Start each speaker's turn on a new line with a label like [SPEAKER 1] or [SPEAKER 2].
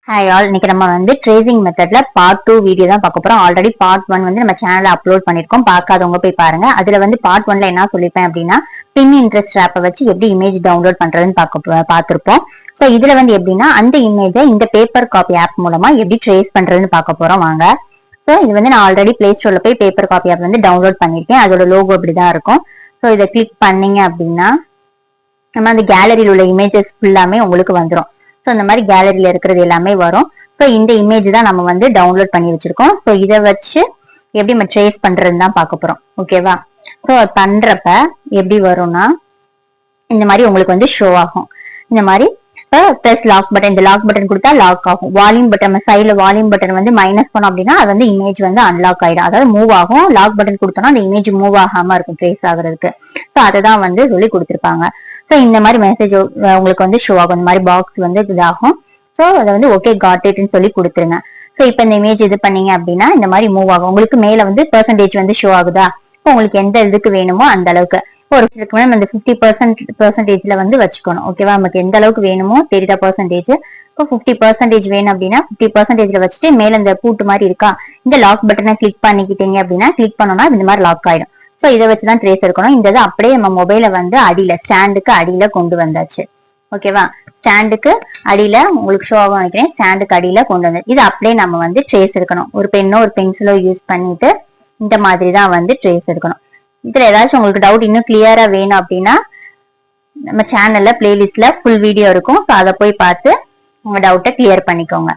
[SPEAKER 1] Hi all, இன்னைக்கு நம்ம வந்து ட்ரேசிங் மெத்தட்ல பார்ட் 2 வீடியோ தான் பார்க்க போறோம். ஆல்ரெடி பார்ட் 1 வந்து நம்ம சேனல்ல அப்லோட் பண்ணிருக்கோம். பார்க்காதவங்க போய் பாருங்க. அதுல வந்து பார்ட் 1ல என்ன சொல்லிருப்பேன் அப்படின்னா, பின் இன்ட்ரெஸ்ட் ஆப்பை வச்சு எப்படி இமேஜ் டவுன்லோட் பண்றதுன்னு பார்த்திருப்போம். ஸோ இதுல வந்து எப்படின்னா அந்த இமேஜை இந்த பேப்பர் காப்பி ஆப் மூலமா எப்படி ட்ரேஸ் பண்றதுன்னு பார்க்க போறோம் வாங்க. ஸோ இது வந்து நான் ஆல்ரெடி பிளே ஸ்டோர்ல போய் பேப்பர் காப்பி ஆப் வந்து டவுன்லோட் பண்ணிருக்கேன். அதோட லோகோ இப்படிதான் இருக்கும். ஸோ இதை கிளிக் பண்ணீங்க அப்படின்னா நம்ம அந்த கேலரியில் உள்ள இமேஜஸ் ஃபுல்லாமே உங்களுக்கு வந்துடும். ஸோ இந்த மாதிரி கேலரியில இருக்கிறது எல்லாமே வரும். ஸோ இந்த இமேஜ் தான் நம்ம வந்து டவுன்லோட் பண்ணி வச்சிருக்கோம். ஸோ இதை வச்சு எப்படி நம்ம ட்ரேஸ் பண்றதுன்னு தான் பார்க்க போறோம். ஓகேவா? ஸோ பண்றப்ப எப்படி வரும்னா இந்த மாதிரி உங்களுக்கு வந்து ஷோ ஆகும். இந்த மாதிரி பிளஸ் லாக் பட்டன், இந்த லாக் பட்டன் கொடுத்தா லாக் ஆகும். வால்யூம் பட்டன் சைட்ல வால்யூம் பட்டன் வந்து மைனஸ் பண்ணோம் அப்படின்னா அது வந்து இமேஜ் வந்து அன்லாக் ஆயிடும், அதாவது மூவ் ஆகும். லாக் பட்டன் கொடுத்தோம்னா அந்த இமேஜ் மூவ் ஆகாம இருக்கும் ட்ரேஸ் ஆகுறதுக்கு. ஸோ அதை தான் வந்து சொல்லி கொடுத்துருப்பாங்க. ஸோ இந்த மாதிரி மெசேஜ் உங்களுக்கு வந்து ஷோ ஆகும். இந்த மாதிரி பாக்ஸ் வந்து இதாகும். ஸோ அதை வந்து ஓகே காட் இட்னு சொல்லி கொடுத்துருங்க. ஸோ இப்போ இந்த இமேஜ் இது பண்ணீங்க அப்படின்னா இந்த மாதிரி மூவ் ஆகும். உங்களுக்கு மேல வந்து பெர்சன்டேஜ் வந்து ஷோ ஆகுதா? இப்போ உங்களுக்கு எந்த இதுக்கு வேணுமோ அந்த அளவுக்கு ஒரு சிலருக்கு நம்ம 50% வந்து வச்சுக்கணும். ஓகேவா? நமக்கு எந்த அளவுக்கு வேணுமோ தெரியுதா பெர்சன்டேஜ். இப்போ 50% வேணும் அப்படின்னா 50% வச்சுட்டு மேல இந்த பூட்டு மாதிரி இருக்கா, இந்த லாக் பட்டனை கிளிக் பண்ணிக்கிட்டீங்க அப்படின்னா கிளிக் பண்ணோம்னா இந்த மாதிரி லாக் ஆயிடும். ஸோ இதை வச்சுதான் ட்ரேஸ் இருக்கணும். இந்த அப்படியே நம்ம மொபைலை வந்து அடியில ஸ்டாண்டுக்கு அடியில கொண்டு வந்தாச்சு. ஓகேவா? ஸ்டாண்டுக்கு அடியில உங்களுக்கு ஷோ ஆகும் நினைக்கிறேன். ஸ்டாண்டுக்கு அடியில கொண்டு வந்து இது அப்படியே நம்ம வந்து ட்ரேஸ் இருக்கணும். ஒரு பென்னோ ஒரு பென்சிலோ யூஸ் பண்ணிட்டு இந்த மாதிரி தான் வந்து ட்ரேஸ் இருக்கணும். இதுல ஏதாச்சும் உங்களுக்கு டவுட் இன்னும் கிளியரா வேணும் அப்படின்னா நம்ம சேனல்ல பிளேலிஸ்ட்ல ஃபுல் வீடியோ இருக்கும். ஸோ அதை போய் பார்த்து உங்க டவுட்டை கிளியர் பண்ணிக்கோங்க.